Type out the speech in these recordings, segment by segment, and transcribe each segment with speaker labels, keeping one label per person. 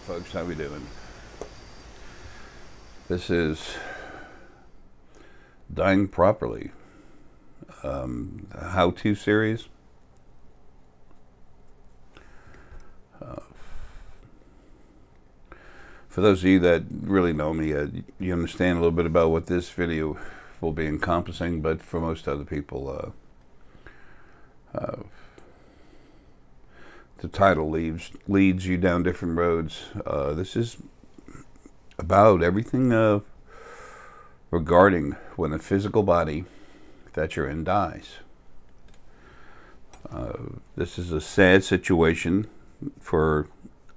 Speaker 1: folks, how we doing? This is Dying Properly, how-to series. For those of you that really know me, you understand a little bit about what this video will be encompassing, but for most other people, the title leads you down different roads. This is about everything regarding when the physical body that you're in dies. This is a sad situation for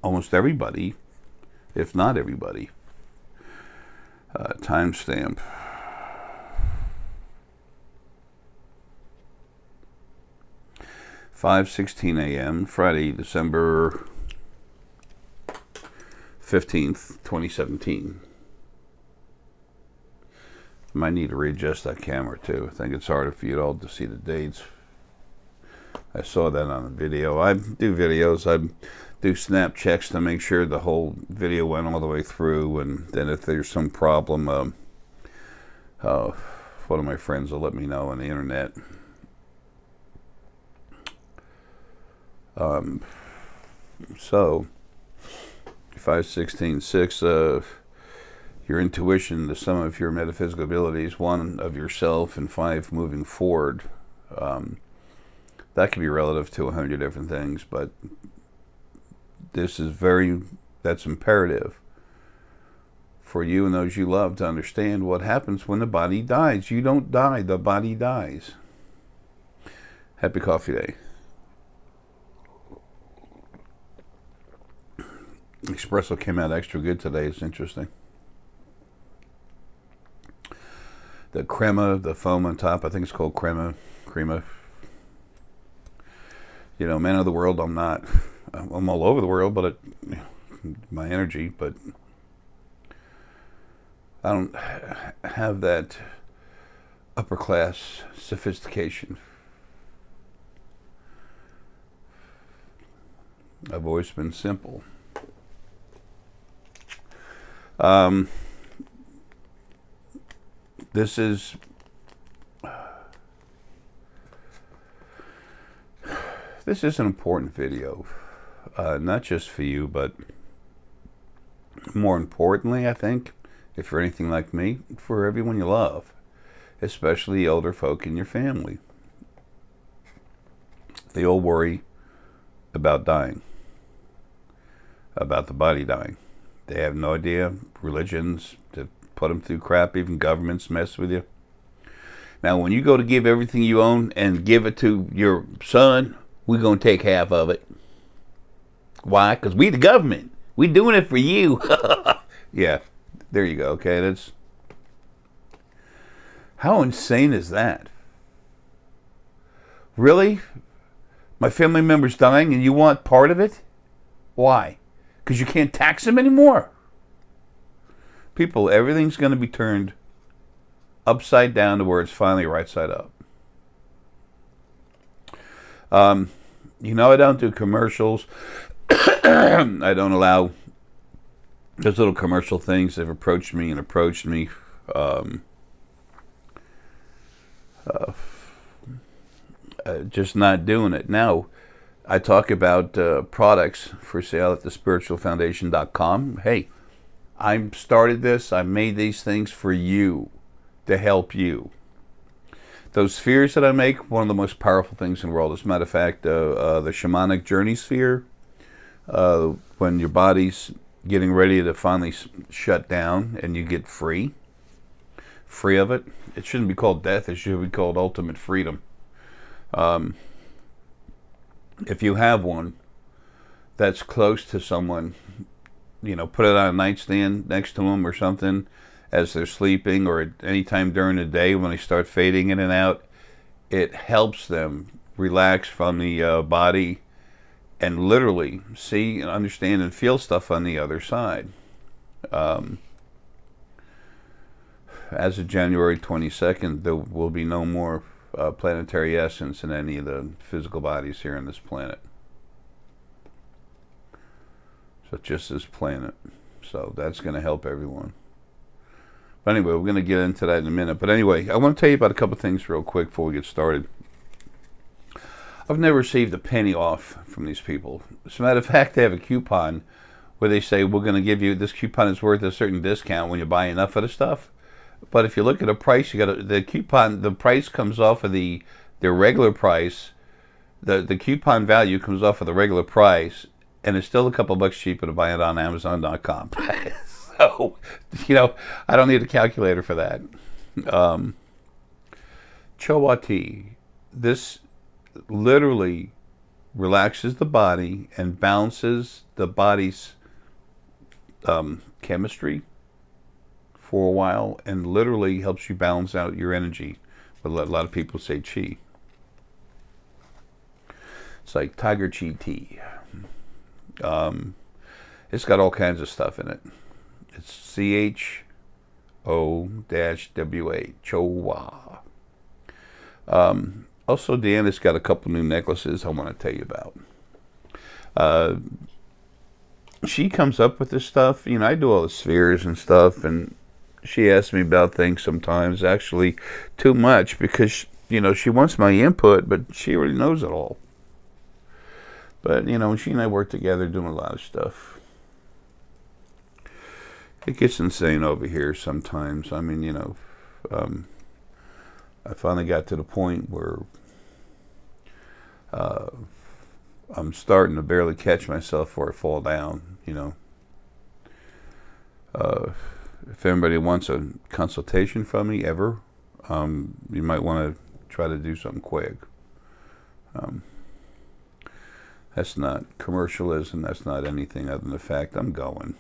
Speaker 1: almost everybody, if not everybody. Timestamp. (5:16 a.m. Friday, December 15th, 2017. Might need to readjust that camera too. I think it's harder for you all to see the dates. I saw that on the video. I do videos. I do snap checks to make sure the whole video went all the way through, and then if there's some problem, one of my friends will let me know on the internet. So 5:16:6, your intuition, the sum of your metaphysical abilities, 1 of yourself, and 5 moving forward. That can be relative to 100 different things, but this is that's imperative for you and those you love to understand what happens when the body dies. You don't die, the body dies. Happy Coffee Day. Espresso came out extra good today. It's interesting. The crema, the foam on top, I think it's called crema. You know, man of the world, I'm not. I'm all over the world, but my energy, but I don't have that upper class sophistication. I've always been simple. This is an important video, not just for you, but more importantly, I think, if you're anything like me, for everyone you love, especially older folk in your family. They all worry about dying, about the body dying. They have no idea. Religions to put them through crap. Even governments mess with you. Now, when you go to give everything you own and give it to your son, we're going to take half of it. Why? Because we the government. We doing it for you. Yeah, there you go. Okay, that's... How insane is that? Really? My family member's dying and you want part of it? Why? Because you can't tax them anymore. People, everything's going to be turned upside down to where it's finally right side up. You know, I don't do commercials. I don't allow those little commercial things that have approached me. Just not doing it. Now, I talk about products for sale at thespiritualfoundation.com. Hey, I started this. I made these things for you, to help you. Those spheres that I make, one of the most powerful things in the world. As a matter of fact, the shamanic journey sphere, when your body's getting ready to finally shut down and you get free of it. It shouldn't be called death. It should be called ultimate freedom. If you have one that's close to someone, you know, put it on a nightstand next to them or something as they're sleeping, or at any time during the day when they start fading in and out. It helps them relax from the body and literally see and understand and feel stuff on the other side. As of January 22nd, there will be no more planetary essence in any of the physical bodies here on this planet. So just this planet. So that's going to help everyone. But anyway, we're going to get into that in a minute. But anyway, I want to tell you about a couple of things real quick before we get started. I've never received a penny off from these people. As a matter of fact, they have a coupon where they say, we're going to give you, this coupon is worth a certain discount when you buy enough of the stuff. But if you look at the price, you got the coupon, the price comes off of their regular price. The coupon value comes off of the regular price, and it's still a couple bucks cheaper to buy it on Amazon.com. So, I don't need a calculator for that. Chowa tea. This literally relaxes the body and balances the body's chemistry for a while, and literally helps you balance out your energy. But a lot of people say chi. It's like tiger chi tea. It's got all kinds of stuff in it. It's CHO-WA, Chowa. Also, Deanna's got a couple new necklaces I want to tell you about. She comes up with this stuff. I do all the spheres and stuff, and she asks me about things sometimes, actually too much, because, she wants my input, but she already knows it all. But, she and I work together doing a lot of stuff. It gets insane over here sometimes. I mean, I finally got to the point where I'm starting to barely catch myself before I fall down, If anybody wants a consultation from me ever, you might want to try to do something quick. That's not commercialism. That's not anything other than the fact I'm going.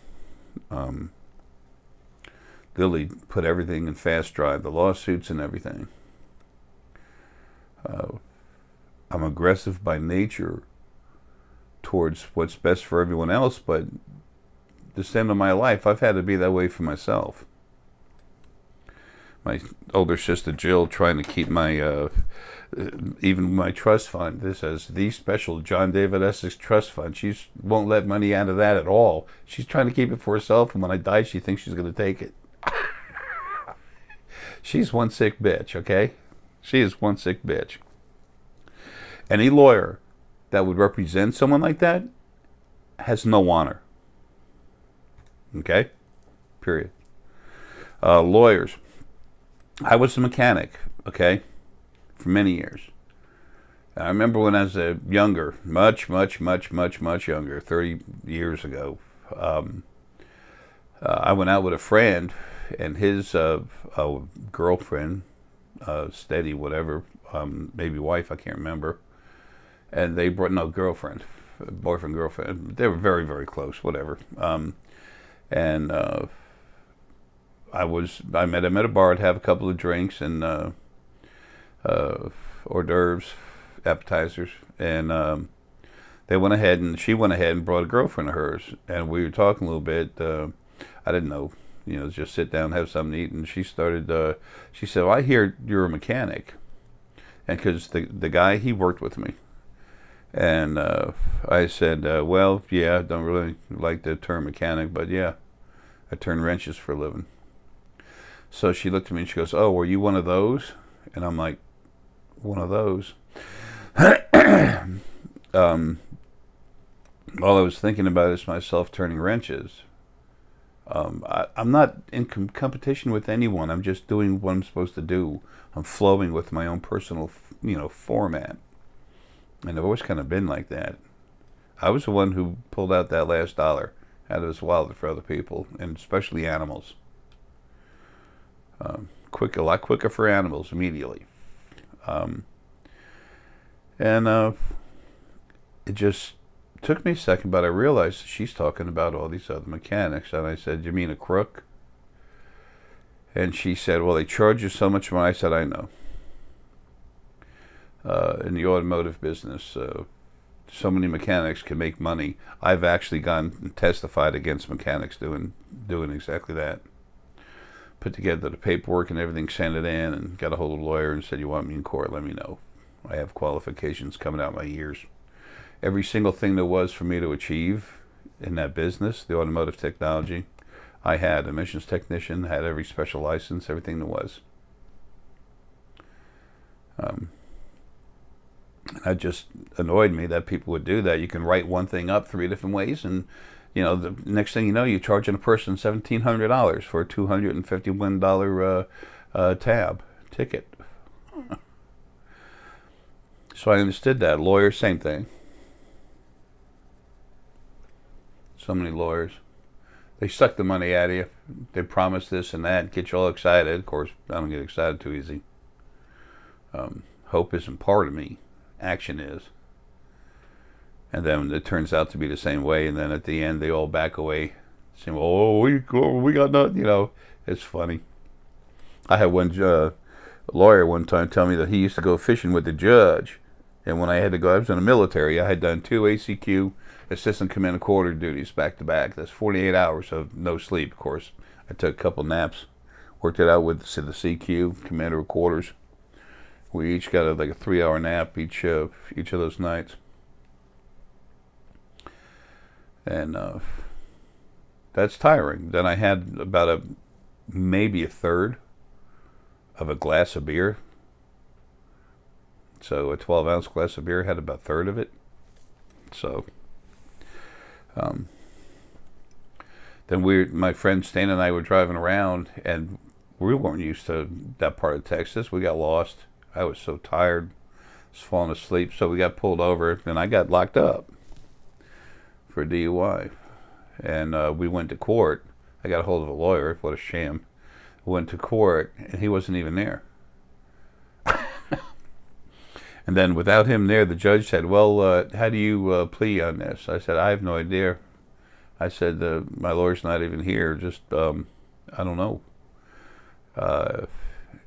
Speaker 1: Lily put everything in fast drive, the lawsuits and everything. I'm aggressive by nature towards what's best for everyone else, but this end of my life, I've had to be that way for myself. My older sister Jill trying to keep my even my trust fund. This says the special John David Essex trust fund. She won't let money out of that at all. She's trying to keep it for herself, and when I die, she thinks she's going to take it. She's one sick bitch, okay? She is one sick bitch. Any lawyer that would represent someone like that has no honor. Okay? Period. Lawyers. I was a mechanic, okay, for many years. I remember when I was younger, much younger, 30 years ago, I went out with a friend and his girlfriend, steady, whatever, maybe wife, I can't remember. And they brought, no, girlfriend, boyfriend, girlfriend. They were very, very close, whatever. I met him at a bar to have a couple of drinks and hors d'oeuvres, appetizers, and they went ahead and she went ahead and brought a girlfriend of hers, and we were talking a little bit. I didn't know, just sit down, have something to eat, and she started. She said, "Well, I hear you're a mechanic," and because the guy, he worked with me, and I said, "Well, yeah, I don't really like the term mechanic, but yeah, I turn wrenches for a living." So she looked at me and she goes, "Oh, were you one of those?" And I'm like, "One of those?" All I was thinking about is myself turning wrenches. I'm not in competition with anyone. I'm just doing what I'm supposed to do. I'm flowing with my own personal, format. And I've always kind of been like that. I was the one who pulled out that last dollar out of his wallet for other people, and especially animals. A lot quicker for animals immediately. It just took me a second, but I realized she's talking about all these other mechanics, and I said, "You mean a crook?" And she said, "Well, they charge you so much money." I said, "I know. In the automotive business, so many mechanics can make money. I've actually gone and testified against mechanics doing exactly that. Put together the paperwork and everything, sent it in, and got a hold of a lawyer and said, 'You want me in court? Let me know. I have qualifications coming out my ears.' Every single thing there was for me to achieve in that business, the automotive technology. I had a emissions technician, had every special license, everything there was. That just annoyed me that people would do that. You can write one thing up 3 different ways, and you know, the next thing you know, you're charging a person $1,700 for a $251 tab ticket. So I understood that. Lawyers, same thing. So many lawyers. They suck the money out of you. They promise this and that, get you all excited. Of course, I don't get excited too easy. Hope isn't part of me. Action is. And then it turns out to be the same way, and then at the end they all back away, saying, "Oh, we got nothing." You know, it's funny. I had one lawyer one time tell me that he used to go fishing with the judge, and when I had to go, I was in the military. I had done 2 ACQ assistant commander quarter duties back to back. That's 48 hours of no sleep. Of course, I took a couple naps, worked it out with the CQ commander of quarters. We each got like a 3-hour nap each of those nights. And that's tiring. Then I had about maybe a third of a glass of beer. So a 12-ounce glass of beer had about a third of it. So then my friend Stan and I were driving around, and we weren't used to that part of Texas. We got lost. I was so tired, was falling asleep. So we got pulled over, and I got locked up for DUI, and we went to court. I got a hold of a lawyer. What a sham. Went to court, and he wasn't even there. And then without him there, the judge said, "Well, how do you plea on this?" I said, "I have no idea." I said, "My lawyer's not even here. Just I don't know."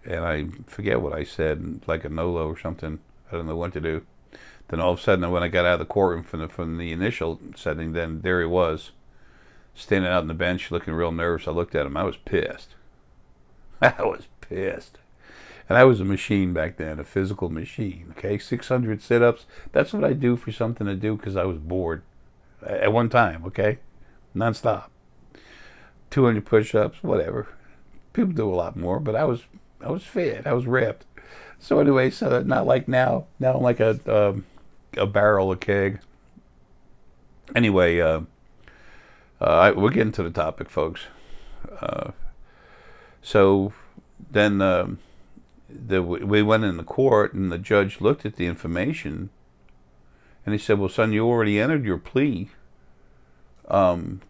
Speaker 1: And I forget what I said, like a NOLO or something. I don't know what to do. Then all of a sudden, when I got out of the courtroom from the initial setting, then there he was, standing out on the bench, looking real nervous. I looked at him. I was pissed. I was pissed. And I was a machine back then, a physical machine. Okay, 600 sit-ups. That's what I do for something to do because I was bored at one time. Okay, nonstop. 200 push-ups, whatever. People do a lot more, but I was fit. I was ripped. So anyway, so not like now. Now I'm like a barrel, a keg. Anyway, we're getting to the topic, folks. So then we went in the court, and the judge looked at the information, and he said, "Well, son, you already entered your plea." And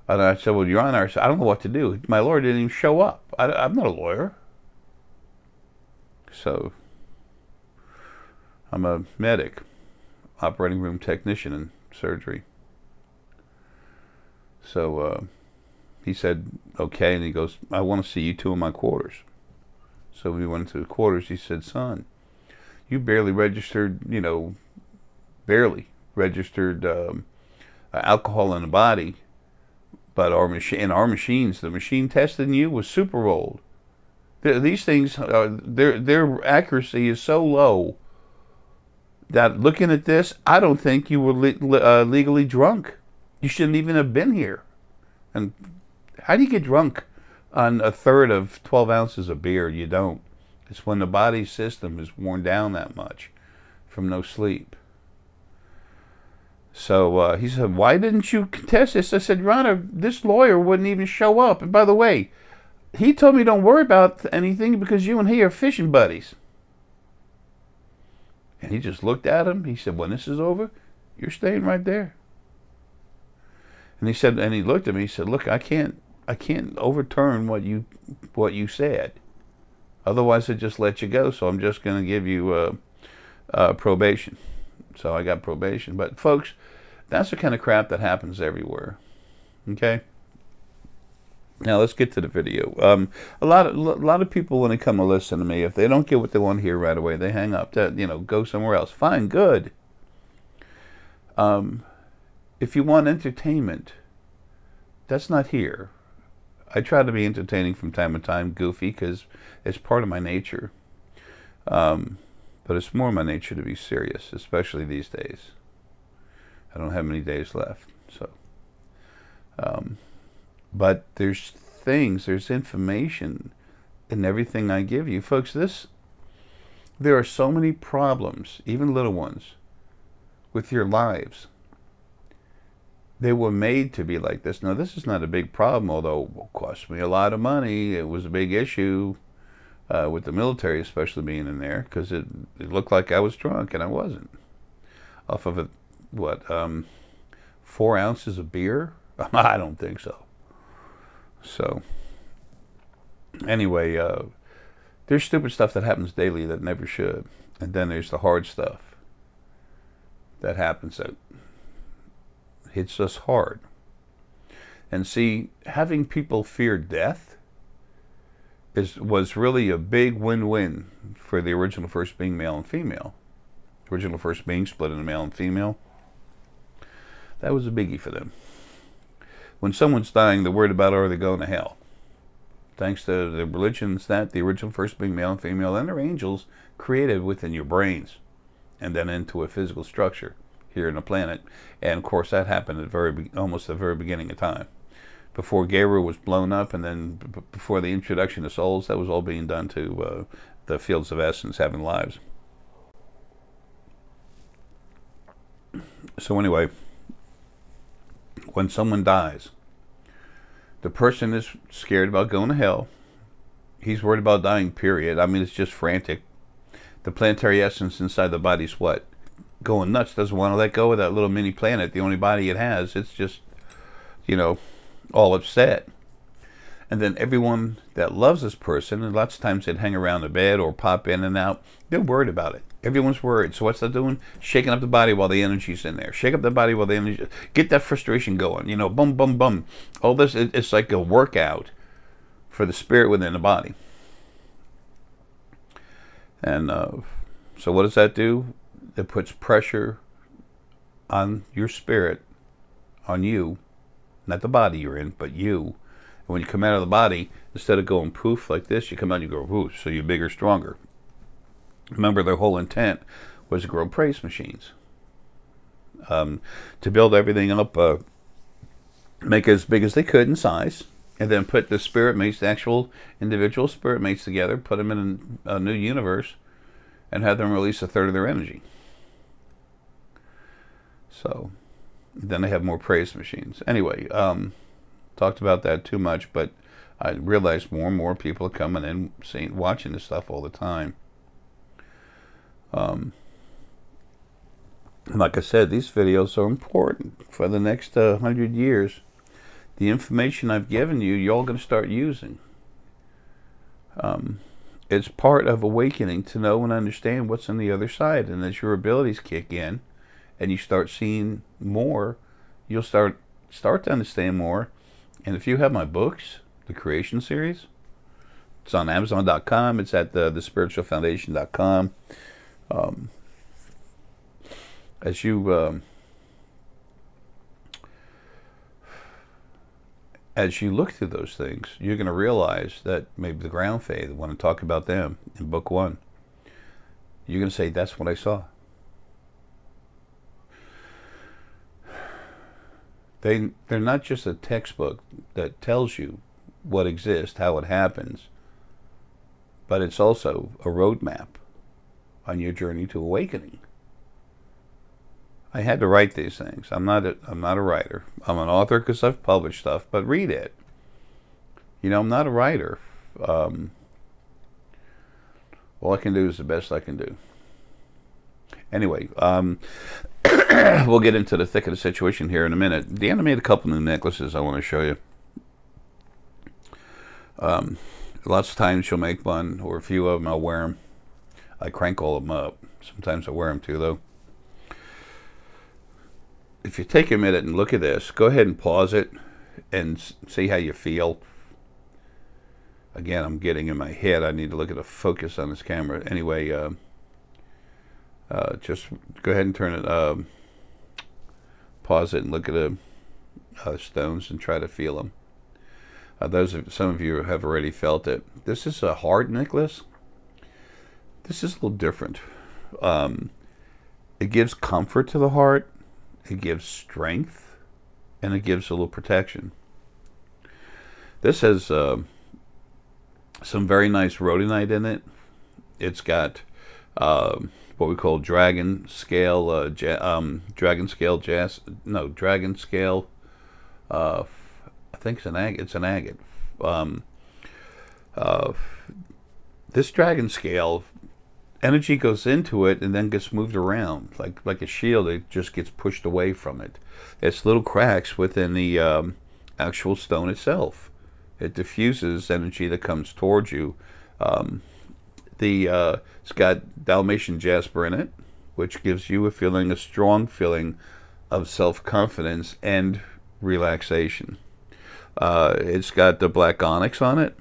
Speaker 1: I said, "Well, Your Honor," I said, "I don't know what to do. My lawyer didn't even show up. I'm not a lawyer." So I'm a medic, operating room technician in surgery. So he said, "Okay," and he goes, "I want to see you two in my quarters." So we went to the quarters. He said, "Son, you barely registered, barely registered alcohol in the body, but our machines, the machine testing you was super old. These things, their accuracy is so low that looking at this, I don't think you were legally drunk. You shouldn't even have been here." And how do you get drunk on a third of 12 ounces of beer? You don't. It's when the body system is worn down that much from no sleep. So he said, "Why didn't you contest this?" I said, "Your Honor, this lawyer wouldn't even show up. And by the way, he told me don't worry about anything because you and he are fishing buddies." And he just looked at him. He said, "When this is over, you're staying right there." And he said, and he looked at me. He said, "Look, I can't overturn what you said. Otherwise, I just let you go. So I'm just going to give you probation." So I got probation. But folks, that's the kind of crap that happens everywhere. Okay. Now let's get to the video. A lot of people, when they come to listen to me, if they don't get what they want to hear right away, they hang up. Go somewhere else. Fine, good. If you want entertainment, that's not here. I try to be entertaining from time to time, goofy, because it's part of my nature. But it's more my nature to be serious, especially these days. I don't have many days left. So, but there's things, there's information in everything I give you. Folks, there are so many problems, even little ones, with your lives. They were made to be like this. Now, this is not a big problem, although it cost me a lot of money. It was a big issue with the military, especially being in there, because it looked like I was drunk, and I wasn't. Off of 4 ounces of beer? I don't think so. So, anyway, there's stupid stuff that happens daily that never should. And then there's the hard stuff that happens that hits us hard. And see, having people fear death was really a big win-win for the original first being male and female. Original first being split into male and female. That was a biggie for them. When someone's dying, they're worried about, are they going to hell? Thanks to the religions that the original first being male and female and their angels created within your brains and then into a physical structure here in the planet. And of course that happened at almost the very beginning of time. Before Gabriel was blown up, and then before the introduction of souls, that was all being done to the fields of essence having lives. So anyway, when someone dies, the person is scared about going to hell. He's worried about dying, period. I mean, it's just frantic. The planetary essence inside the body's what? Going nuts. Doesn't want to let go of that little mini planet, the only body it has. It's just, you know, all upset. And then everyone that loves this person, and lots of times they'd hang around the bed or pop in and out, they're worried about it. Everyone's worried. So what's that doing? Shaking up the body while the energy's in there. Shake up the body while the energy... Get that frustration going. You know, bum, bum, bum. All this, it's like a workout for the spirit within the body. And so what does that do? It puts pressure on your spirit, on you. Not the body you're in, but you. And when you come out of the body, instead of going poof like this, you come out and you go whoosh, so you're bigger, stronger. Remember, their whole intent was to grow praise machines. To build everything up, make it as big as they could in size, and then put the spirit mates, the actual individual spirit mates together, put them in a new universe, and have them release a third of their energy. So, then they have more praise machines. Anyway, talked about that too much, but I realized more and more people are coming in, watching this stuff all the time. Like I said, these videos are important for the next 100 years. The information I've given you, you're all going to start using. It's part of awakening to know and understand what's on the other side. And as your abilities kick in and you start seeing more, you'll start to understand more. And if you have my books, the Creation Series, it's on Amazon.com. It's at thespiritualfoundation.com. As you look through those things, you're going to realize that maybe the ground fae, when I talk about them in book 1, you're going to say, that's what I saw. They're not just a textbook that tells you what exists, how it happens, but it's also a roadmap on your journey to awakening. I had to write these things. I'm not a writer. I'm an author because I've published stuff, but read it. You know, I'm not a writer. All I can do is the best I can do. Anyway, we'll get into the thick of the situation here in a minute. Deanna made a couple new necklaces I want to show you. Lots of times she'll make one, or a few of them, I'll wear them. I crank all of them up. Sometimes I wear them too, though. If you take a minute and look at this, go ahead and pause it and see how you feel. Again, I'm getting in my head. I need to look at the focus on this camera. Anyway, just go ahead and turn it, pause it and look at the stones and try to feel them. Some of you have already felt it. This is a hard necklace. This is a little different. It gives comfort to the heart. It gives strength. and it gives a little protection. This has some very nice rhodonite in it. It's got what we call dragon scale, I think it's an agate. It's an agate. This dragon scale, energy goes into it and then gets moved around like a shield. It just gets pushed away from it. It's little cracks within the actual stone itself. It diffuses energy that comes towards you. It's got Dalmatian jasper in it, which gives you a strong feeling of self-confidence and relaxation. It's got the black onyx on it,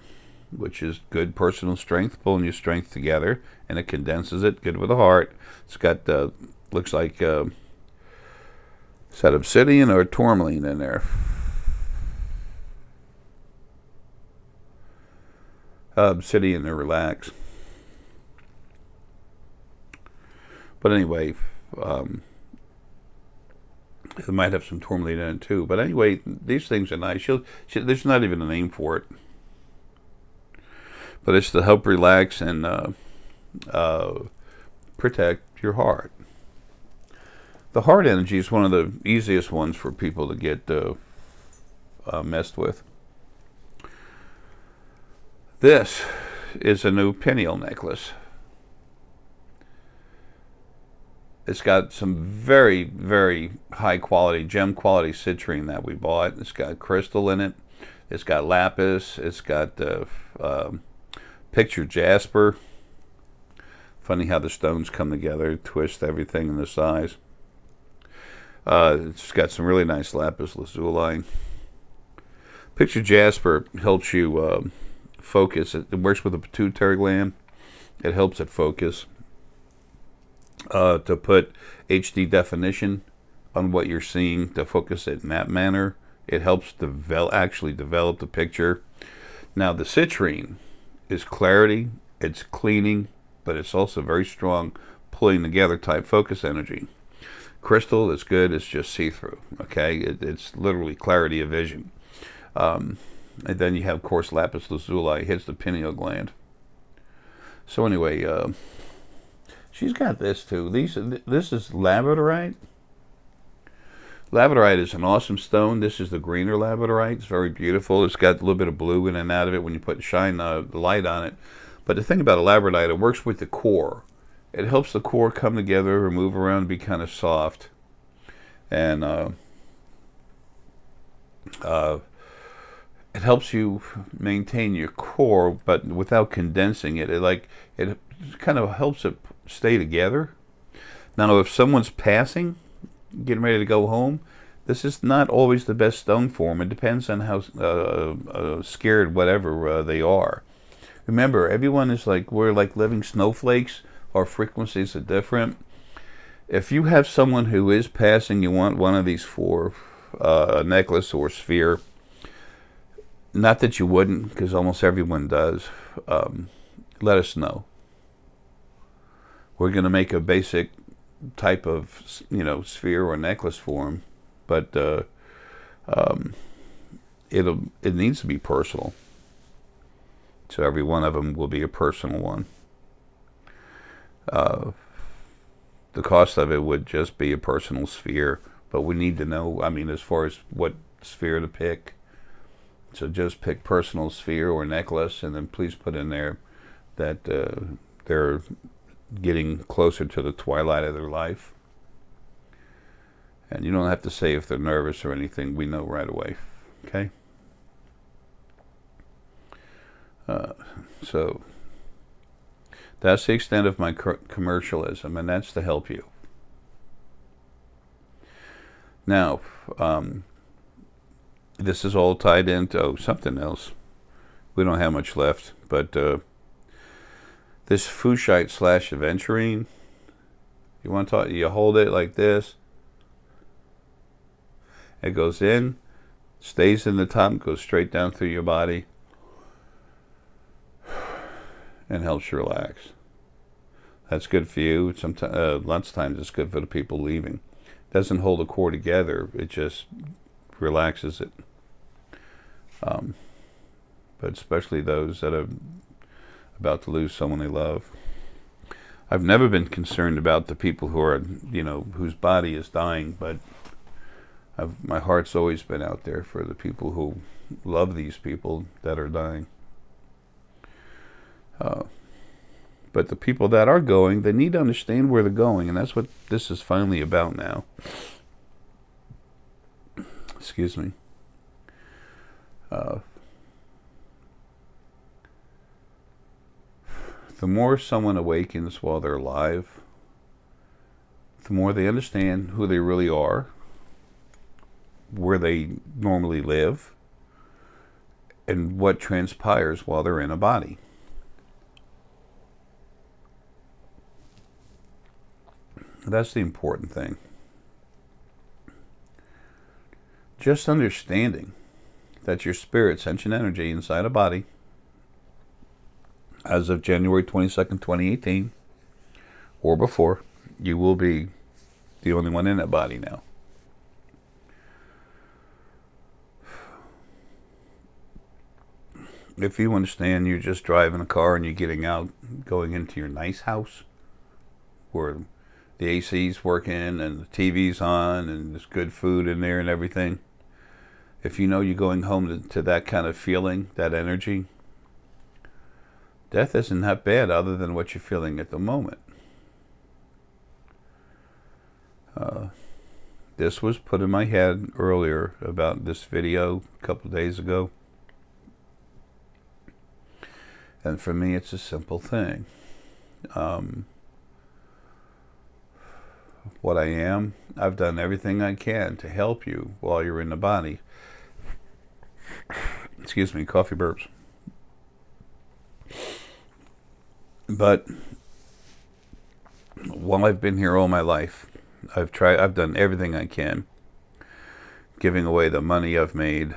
Speaker 1: which is good personal strength, pulling your strength together, and it condenses it, good with the heart. It's got, looks like, is that obsidian or tourmaline in there? Obsidian to relax. But anyway, it might have some tourmaline in it too. But anyway, these things are nice. There's not even a name for it. But it's to help relax and protect your heart. The heart energy is one of the easiest ones for people to get messed with. This is a new pineal necklace. It's got some very, very high quality, gem quality citrine that we bought. It's got crystal in it. It's got lapis. It's got picture jasper. Funny how the stones come together, twist everything in the size. It's got some really nice lapis lazuli. Picture jasper helps you focus. It works with the pituitary gland. It helps it focus. To put HD definition on what you're seeing, to focus it in that manner. It helps actually develop the picture. Now the citrine is clarity, it's cleaning, but it's also very strong pulling together type focus energy. Crystal is good, it's just see-through, okay? It's literally clarity of vision. And then you have, of course, lapis lazuli, hits the pineal gland. So anyway, she's got this too. This is labradorite. Labradorite is an awesome stone. This is the greener labradorite. It's very beautiful. It's got a little bit of blue in and out of it when you shine the light on it. But the thing about a labradorite, it works with the core. It helps the core come together or move around, be kind of soft. And it helps you maintain your core, but without condensing it. It kind of helps it stay together. Now, if someone's passing, getting ready to go home, this is not always the best stone form. It depends on how scared, whatever they are. Remember, everyone is we're like living snowflakes. Our frequencies are different. If you have someone who is passing, you want one of these four, a necklace or sphere. Not that you wouldn't, because almost everyone does. Let us know. We're going to make a basic type of, sphere or necklace for them, but it needs to be personal. So every one of them will be a personal one. The cost of it would just be a personal sphere, but we need to know, as far as what sphere to pick. So just pick personal sphere or necklace, and then please put in there that they're getting closer to the twilight of their life. And you don't have to say if they're nervous or anything. We know right away. Okay? So that's the extent of my commercialism, and that's to help you. Now, this is all tied into something else. We don't have much left, but this fuchsite / aventurine. You want to talk? You hold it like this. It goes in, stays in the top, goes straight down through your body, and helps you relax. That's good for you. Sometimes, lots of times, it's good for the people leaving. Doesn't hold the core together. It just relaxes it. But especially those that are about to lose someone they love. I've never been concerned about the people who are, whose body is dying, but my heart's always been out there for the people who love these people that are dying. But the people that are going, they need to understand where they're going, and that's what this is finally about now. Excuse me. The more someone awakens while they're alive, the more they understand who they really are, where they normally live, and what transpires while they're in a body. That's the important thing. Just understanding that your spirit, sentient energy inside a body, as of January 22nd, 2018, or before, you will be the only one in that body now. If you understand you're just driving a car and you're getting out, going into your nice house, where the AC's working and the TV's on and there's good food in there and everything, if you know you're going home to that kind of feeling, that energy, death isn't that bad other than what you're feeling at the moment. This was put in my head earlier about this video a couple of days ago. And for me, it's a simple thing. What I am, I've done everything I can to help you while you're in the body. Excuse me, coffee burps. But while I've been here all my life, I've done everything I can, giving away the money I've made.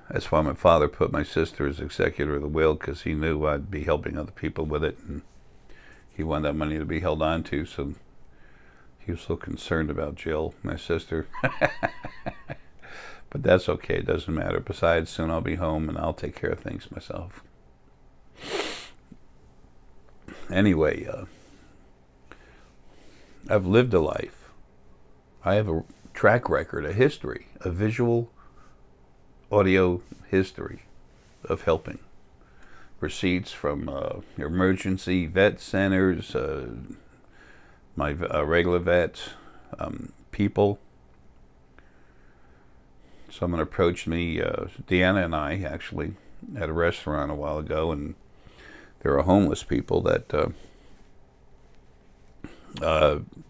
Speaker 1: That's why my father put my sister as executor of the will, because he knew I'd be helping other people with it, and he wanted that money to be held on to, so he was so concerned about Jill, my sister. But that's okay, it doesn't matter. Besides, soon I'll be home and I'll take care of things myself. Anyway, I've lived a life. I have a track record, a history, a visual, audio history of helping. Receipts from emergency vet centers, my regular vets, people. Someone approached me, Deanna and I actually, at a restaurant a while ago, and there were homeless people that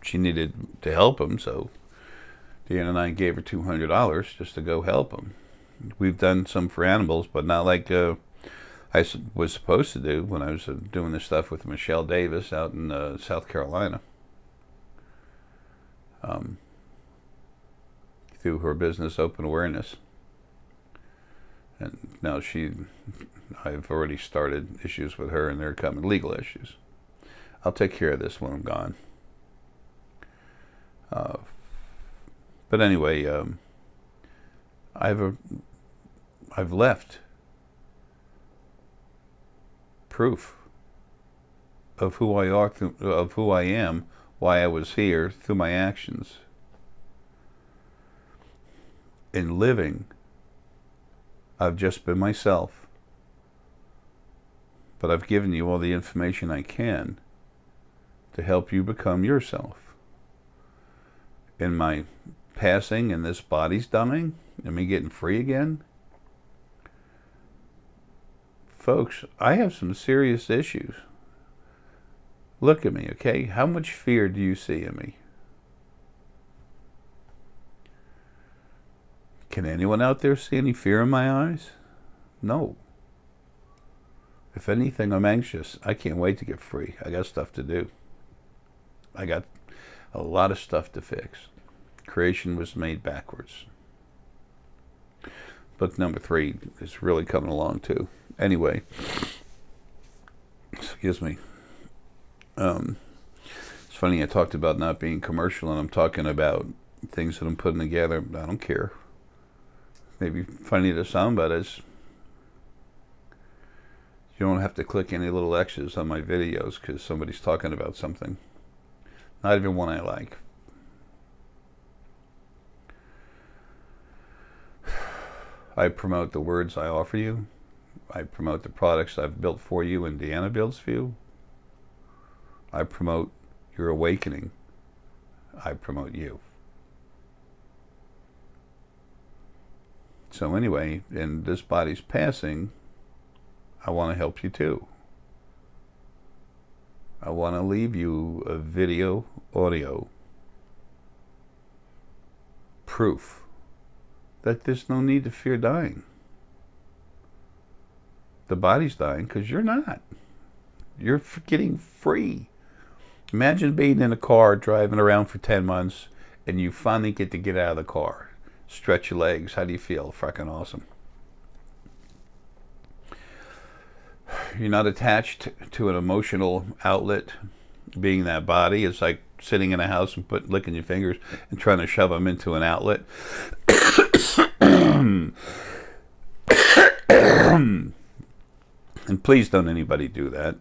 Speaker 1: she needed to help them, so Deanna and I gave her $200 just to go help them. We've done some for animals, but not like I was supposed to do when I was doing this stuff with Michelle Davis out in South Carolina. Through her business Open Awareness. And now I've already started issues with her, and they're coming, legal issues. I'll take care of this when I'm gone. But anyway, I've left proof of who I are, of who I am, why I was here, through my actions. In living, I've just been myself, but I've given you all the information I can to help you become yourself. In my passing and this body's dying and me getting free again, folks, I have some serious issues. Look at me, okay? How much fear do you see in me? Can anyone out there see any fear in my eyes? No. If anything, I'm anxious. I can't wait to get free. I got stuff to do. I got a lot of stuff to fix. Creation was made backwards. Book number 3 is really coming along too. Anyway, excuse me. It's funny, I talked about not being commercial, and I'm talking about things that I'm putting together. I don't care. Maybe funny to some, but it's, you don't have to click any little X's on my videos because somebody's talking about something. Not even one I like. I promote the words I offer you. I promote the products I've built for you and Deanna builds for you. I promote your awakening. I promote you. So anyway, in this body's passing, I want to help you too. I want to leave you a video, audio proof that there's no need to fear dying. The body's dying because you're not. You're getting free. Imagine being in a car driving around for 10 months and you finally get out of the car. Stretch your legs. How do you feel? Fucking awesome. You're not attached to an emotional outlet. Being that body, it's like sitting in a house and licking your fingers and trying to shove them into an outlet. And please don't anybody do that.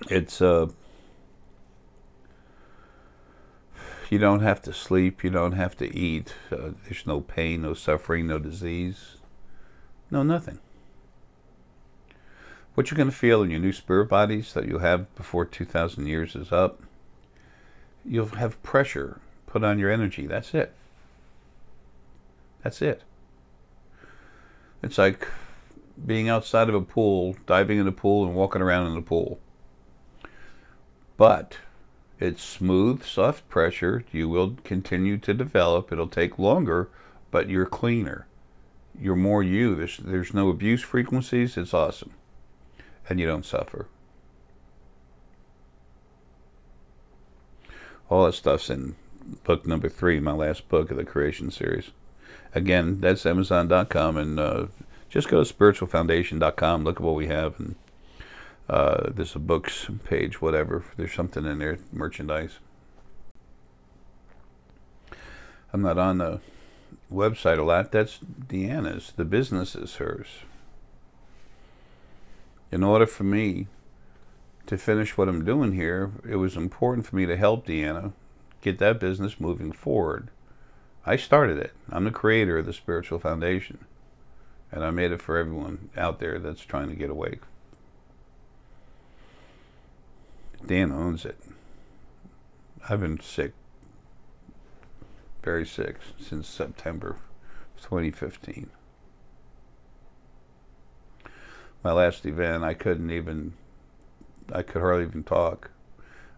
Speaker 1: It's you don't have to sleep, you don't have to eat, there's no pain, no suffering, no disease, no nothing. What you're going to feel in your new spirit bodies that you'll have before 2,000 years is up, you'll have pressure put on your energy. That's it. That's it. It's like being outside of a pool, diving in a pool and walking around in the pool. But it's smooth, soft pressure. You will continue to develop. It'll take longer, but you're cleaner. You're more you. There's no abuse frequencies. It's awesome. And you don't suffer. All that stuff's in book number 3, my last book of the creation series. Again, that's Amazon.com, and just go to spiritualfoundation.com, look at what we have, and there's a books page, whatever. There's something in there, merchandise. I'm not on the website a lot. That's Deanna's. The business is hers. In order for me to finish what I'm doing here, it was important for me to help Deanna get that business moving forward. I started it. I'm the creator of the Spiritual Foundation, and I made it for everyone out there that's trying to get awake. Dan owns it. I've been sick, very sick, since September 2015. My last event, I could hardly even talk.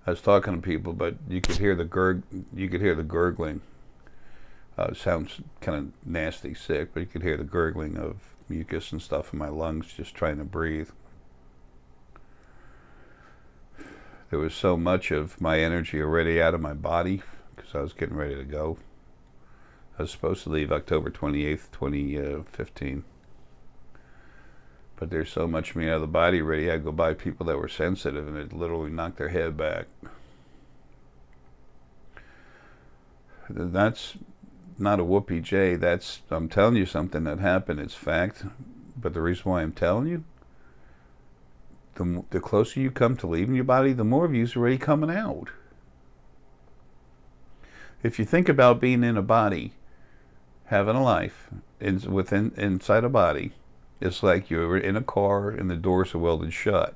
Speaker 1: I was talking to people, but you could hear the gurgling. It sounds kind of nasty, sick, but you could hear the gurgling of mucus and stuff in my lungs, just trying to breathe. There was so much of my energy already out of my body because I was getting ready to go. I was supposed to leave October 28th, 2015. But there's so much of me out of the body already. I had to go by people that were sensitive, and it literally knocked their head back. That's not a whoopee J. That's, I'm telling you something that happened. It's fact. But the reason why I'm telling you, the closer you come to leaving your body, the more of you's already coming out. If you think about being in a body, having a life inside a body, it's like you're in a car and the doors are welded shut.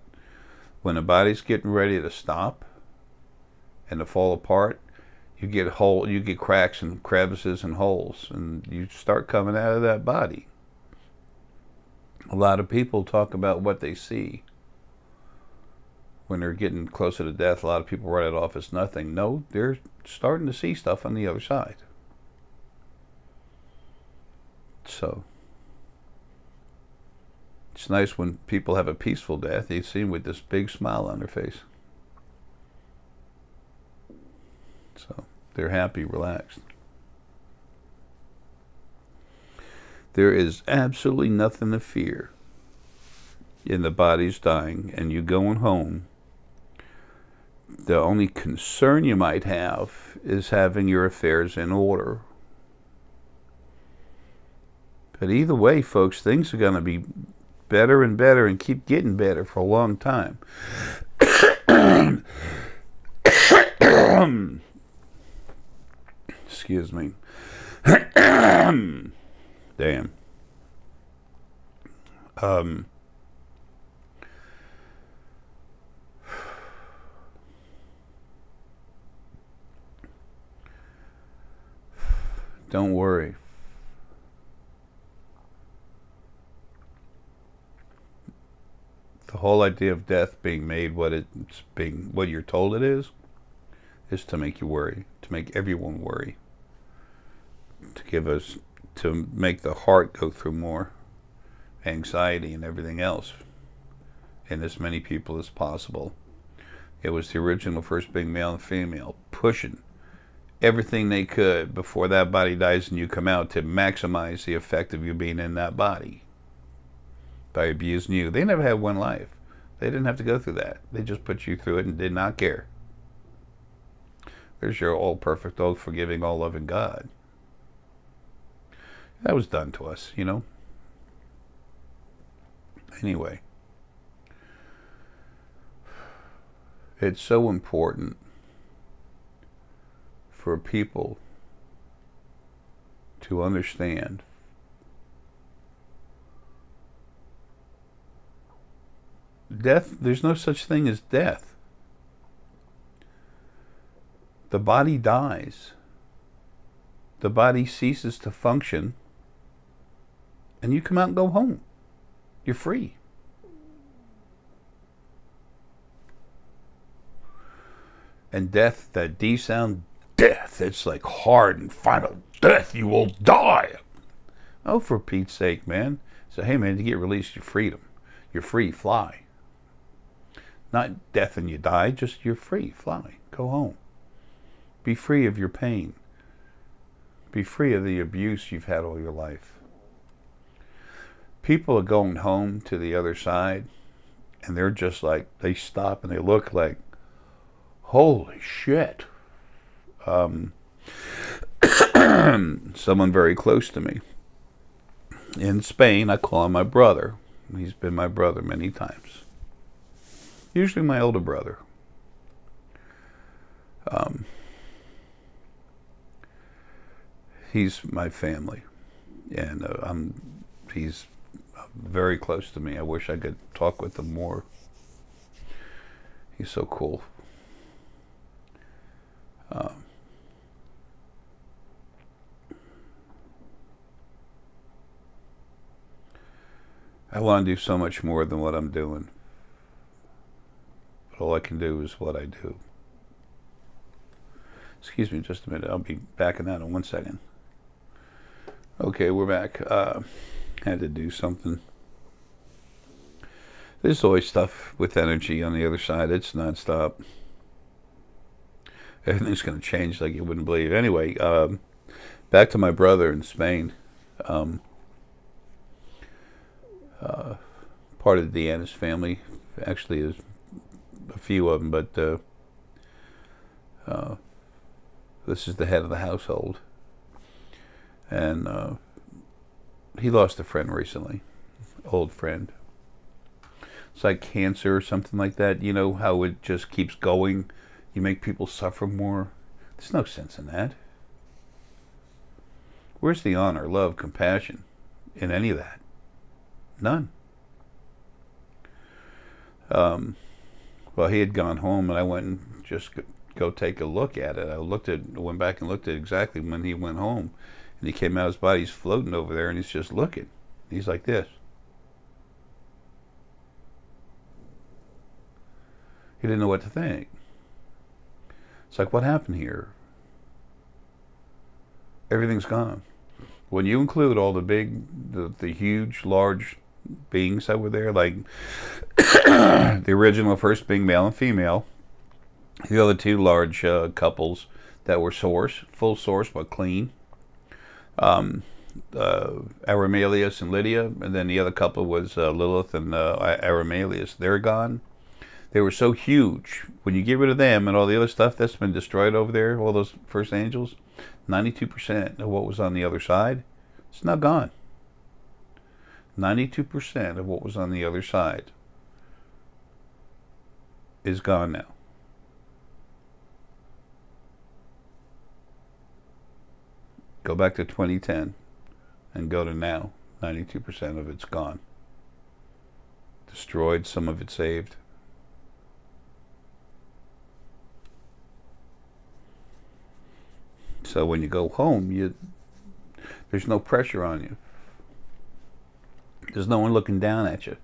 Speaker 1: When the body's getting ready to stop and to fall apart, you get cracks and crevices and holes, and you start coming out of that body. A lot of people talk about what they see. When they're getting closer to death, a lot of people write it off as nothing. No, they're starting to see stuff on the other side. So it's nice when people have a peaceful death. You see them with this big smile on their face. So they're happy, relaxed. There is absolutely nothing to fear and the body's dying, and you going home, the only concern you might have is having your affairs in order. But either way, folks, things are going to be better and better and keep getting better for a long time. Excuse me. Damn. Don't worry. The whole idea of death being made what you're told it is to make you worry, to make everyone worry, to make the heart go through more anxiety and everything else in as many people as possible. It was the original first being male and female pushing everything they could before that body dies and you come out to maximize the effect of you being in that body by abusing you. They never had one life. They didn't have to go through that. They just put you through it and did not care. There's your all perfect, all forgiving, all loving God. That was done to us, you know. Anyway, it's so important for people to understand death. There's no such thing as death. The body dies. The body ceases to function, and you come out and go home. You're free. And death, that D sound, death, it's like hard and final death, you will die. Oh, for Pete's sake, man. So, hey, man, to get released, your freedom. You're free, fly. Not death and you die, just you're free, fly, go home. Be free of your pain. Be free of the abuse you've had all your life. People are going home to the other side, and they're just like, they stop and they look like, holy shit. Someone very close to me in Spain, I call him my brother. He's been my brother many times. Usually my older brother. He's my family, and he's very close to me. I wish I could talk with him more. He's so cool. I want to do so much more than what I'm doing. But all I can do is what I do. Excuse me just a minute. I'll be back in that in 1 second. Okay, we're back. Had to do something. There's always stuff with energy on the other side. It's nonstop. Everything's going to change like you wouldn't believe. Anyway, back to my brother in Spain. Part of the Deanna's family. Actually, there's a few of them, but this is the head of the household. And he lost a friend recently, old friend. It's like cancer or something like that. You know how it just keeps going? You make people suffer more. There's no sense in that. Where's the honor, love, compassion in any of that? None. Well, he had gone home, and I went and just go take a look at it. I went back and looked at exactly when he went home, and he came out. His body's floating over there, and he's just looking. He's like this. He didn't know what to think. It's like, what happened here? Everything's gone. When you include all the huge, large beings that were there, like the original first being male and female, the other two large couples that were full source but clean, Aramelius and Lydia, and then the other couple was Lilith and Aramelius. They're gone. They were so huge. When you get rid of them and all the other stuff that's been destroyed over there, all those first angels, 92% of what was on the other side, it's now gone. 92% of what was on the other side is gone now. Go back to 2010 and go to now. 92% of it's gone. Destroyed, some of it saved. So when you go home, there's no pressure on you. There's no one looking down at you.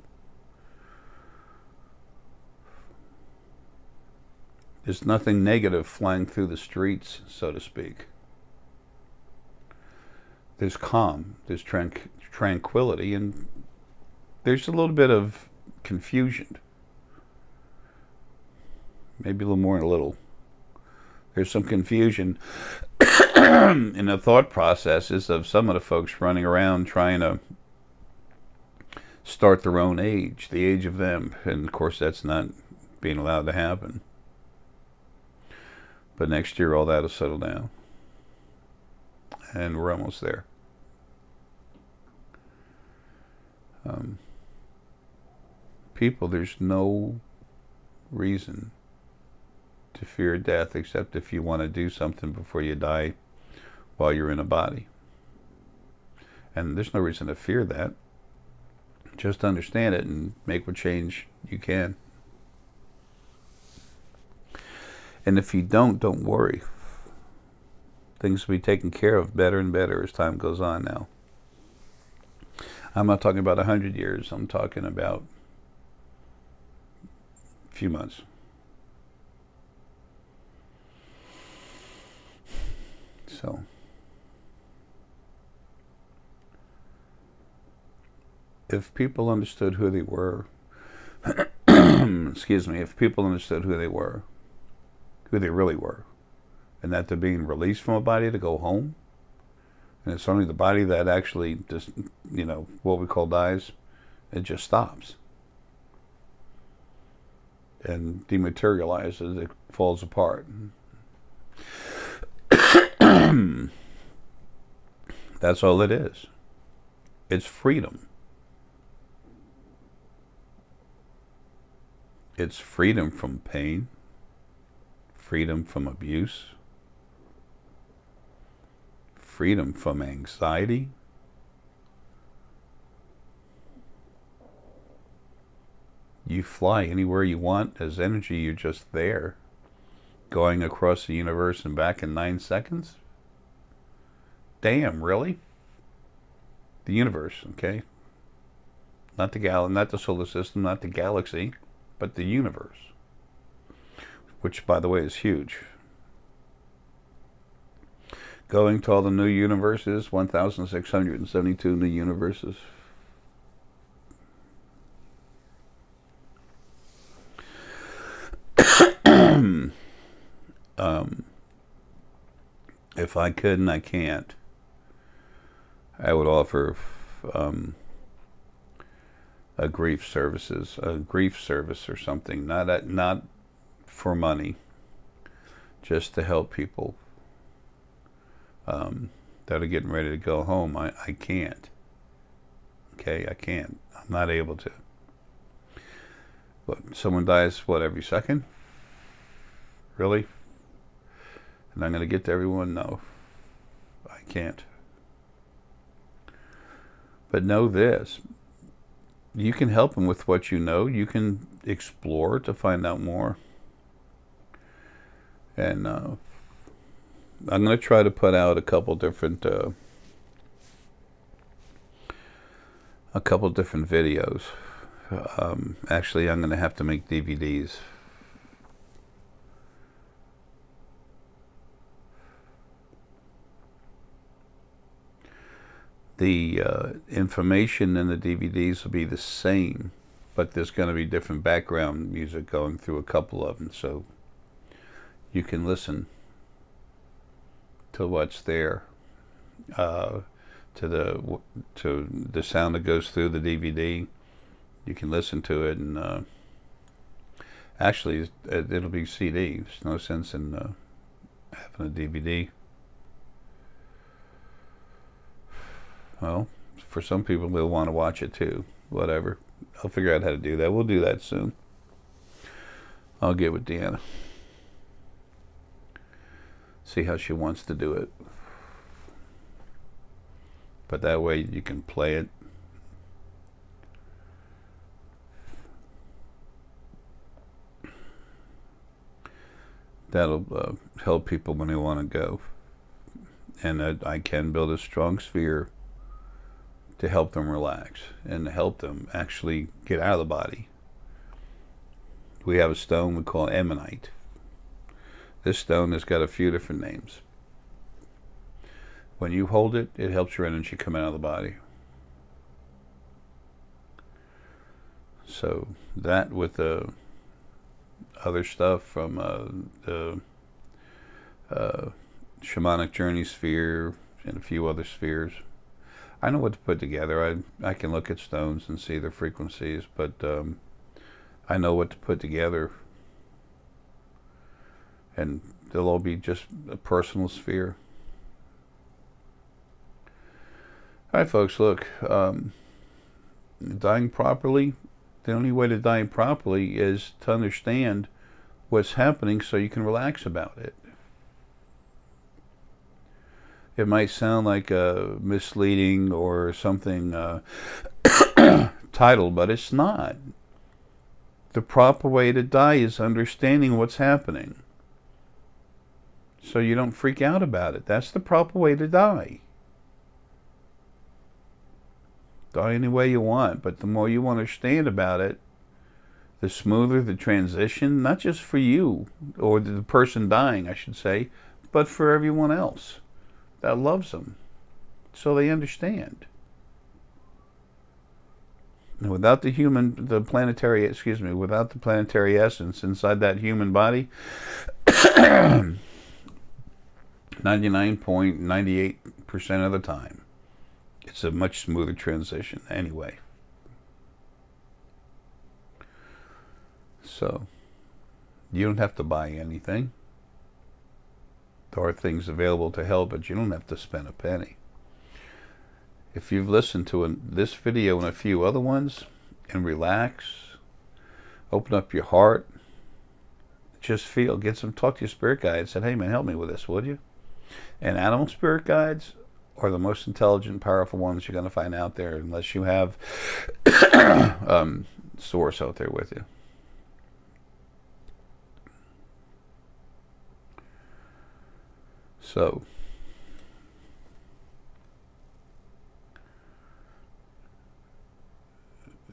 Speaker 1: There's nothing negative flying through the streets, so to speak. There's calm, there's tranquility, and there's a little bit of confusion. Maybe a little more than a little. There's some confusion in the thought processes of some of the folks running around trying to start their own age, the age of them. And of course that's not being allowed to happen. But next year all that will settle down. And we're almost there. People, there's no reason to fear death except if you want to do something before you die while you're in a body. And there's no reason to fear that. Just understand it and make what change you can. And if you don't worry. Things will be taken care of better and better as time goes on now. I'm not talking about 100 years. I'm talking about a few months. So, if people understood who they were, excuse me, if people understood who they were, who they really were, and that they're being released from a body to go home, and it's only the body that actually just, you know, what we call dies, it just stops and dematerializes, it falls apart. That's all it is. It's freedom. It's freedom from pain, freedom from abuse, freedom from anxiety, you fly anywhere you want as energy, you're just there, going across the universe and back in 9 seconds. Damn, really? The universe, okay? Not the not the solar system, not the galaxy, but the universe, which, by the way, is huge. Going to all the new universes, 1,672 new universes. If I could and I can't, I would offer a grief service or something, not for money, just to help people that are getting ready to go home. I can't. Okay, I can't. I'm not able to. But someone dies, what, every second? Really? And I'm going to get to everyone? No, I can't. But know this. You can help them with what you know. You can explore to find out more. And I'm going to try to put out a couple different videos. Actually, I'm going to have to make DVDs. The information in the DVDs will be the same, but there's going to be different background music going through a couple of them, so you can listen to what's there, to to the sound that goes through the DVD. You can listen to it, and actually it'll be CD. There's no sense in having a DVD. Well, for some people they'll want to watch it too. Whatever. I'll figure out how to do that. We'll do that soon. I'll get with Deanna. See how she wants to do it. But that way you can play it. That'll help people when they want to go. And I can build a strong sphere to help them relax and help them actually get out of the body. We have a stone we call ammonite. This stone has got a few different names. When you hold it, it helps your energy come out of the body. So that with the other stuff from the shamanic journey sphere and a few other spheres, I know what to put together. I can look at stones and see their frequencies, but I know what to put together, and they'll all be just a personal sphere. All right, folks, look, dying properly, the only way to die properly is to understand what's happening so you can relax about it. It might sound like misleading or something title, but it's not. The proper way to die is understanding what's happening, so you don't freak out about it. That's the proper way to die. Die any way you want, but the more you understand about it, the smoother the transition, not just for you, or the person dying, I should say, but for everyone else that loves them, so they understand. And without the planetary essence inside that human body, 99.98% of the time, it's a much smoother transition anyway. So, you don't have to buy anything. There are things available to help, but you don't have to spend a penny. If you've listened to this video and a few other ones and relax, open up your heart, just feel, talk to your spirit guide and say, hey man, help me with this, would you? And animal spirit guides are the most intelligent, powerful ones you're going to find out there, unless you have source out there with you. So,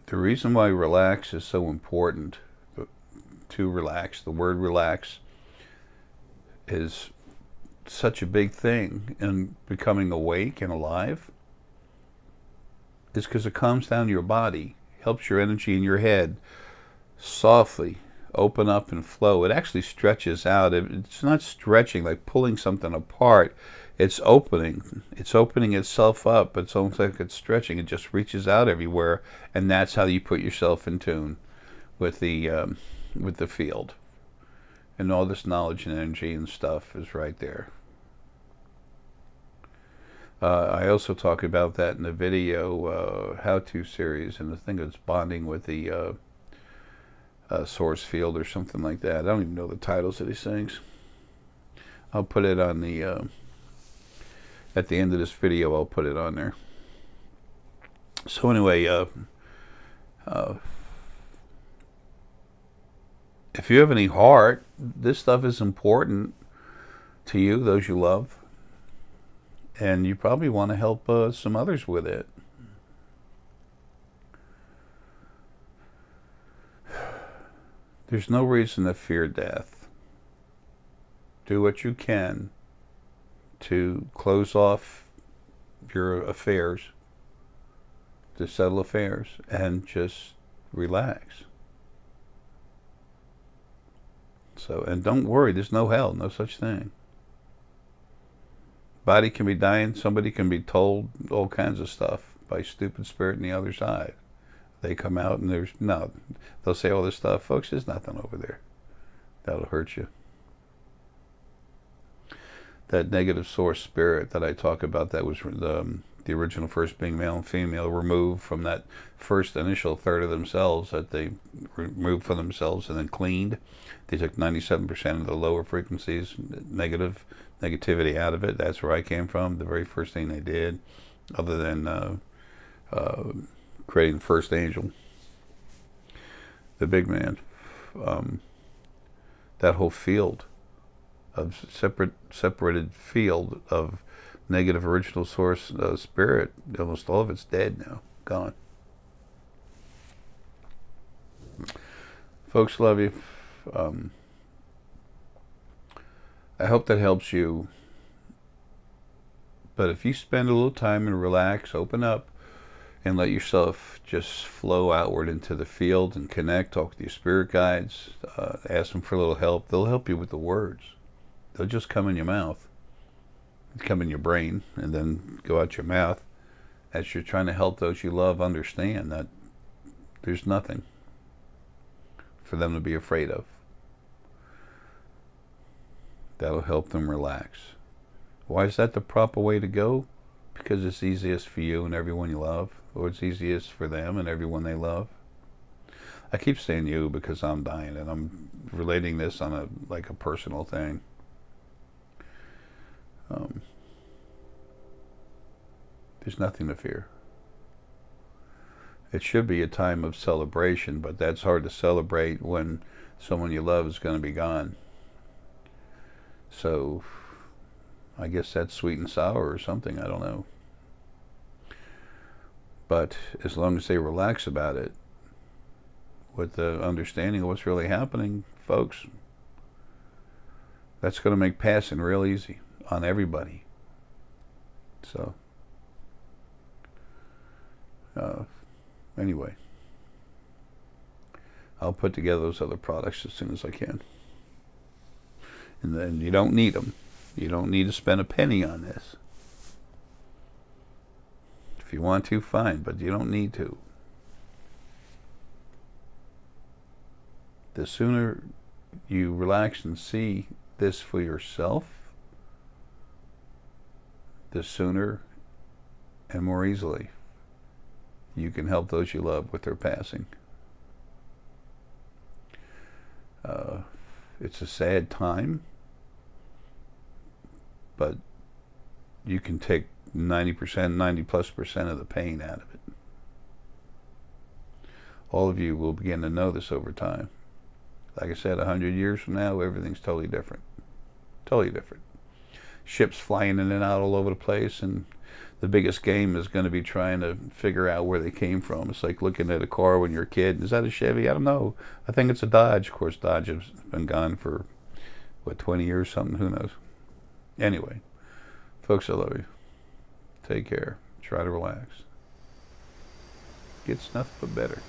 Speaker 1: the reason why relax is so important, to relax, the word relax is such a big thing in becoming awake and alive, is because it calms down your body, helps your energy in your head softly open up and flow. It actually stretches out. It's not stretching like pulling something apart. It's opening. It's opening itself up. It's almost like it's stretching. It just reaches out everywhere, and that's how you put yourself in tune with the field. And all this knowledge and energy and stuff is right there. I also talk about that in the video how-to series, and I think it's bonding with the source field or something like that. I don't even know the titles of these things. I'll put it on the at the end of this video. I'll put it on there. So anyway, if you have any heart, this stuff is important to you, those you love, and you probably want to help some others with it. There's no reason to fear death. Do what you can to close off your affairs, to settle affairs, and just relax. So, and don't worry, there's no hell, no such thing. Body can be dying. Somebody can be told all kinds of stuff by stupid spirit on the other side. They come out and there's no. They'll say all this stuff, folks. There's nothing over there that'll hurt you. That negative source spirit that I talk about, that was the original first being male and female, removed from that first initial third of themselves that they removed from themselves and then cleaned. They took 97% of the lower frequencies, negativity out of it. That's where I came from. The very first thing they did, other than creating the first angel, the big man, that whole field of separated field of negative original source spirit, almost all of it's dead now, gone. Folks, love you. I hope that helps you. But if you spend a little time and relax, open up, and let yourself just flow outward into the field and connect, talk with your spirit guides, ask them for a little help. They'll help you with the words. They'll just come in your mouth, come in your brain, and then go out your mouth as you're trying to help those you love understand that there's nothing for them to be afraid of. That'll help them relax. Why is that the proper way to go? Because it's easiest for you and everyone you love, or it's easiest for them and everyone they love. I keep saying you because I'm dying, and I'm relating this on like a personal thing. There's nothing to fear. It should be a time of celebration, but that's hard to celebrate when someone you love is going to be gone. So I guess that's sweet and sour or something, I don't know. But as long as they relax about it, with the understanding of what's really happening, folks, that's going to make passing real easy on everybody. So, anyway, I'll put together those other products as soon as I can. And then you don't need them. You don't need to spend a penny on this. If you want to, fine, but you don't need to. The sooner you relax and see this for yourself, the sooner and more easily you can help those you love with their passing. It's a sad time, but you can take 90%, 90+% of the pain out of it. All of you will begin to know this over time. Like I said, 100 years from now, everything's totally different. Totally different. Ships flying in and out all over the place, and the biggest game is going to be trying to figure out where they came from. It's like looking at a car when you're a kid. Is that a Chevy? I don't know. I think it's a Dodge. Of course, Dodge has been gone for, what, 20 years, something? Who knows? Anyway, folks, I love you. Take care. Try to relax. Gets nothing but better.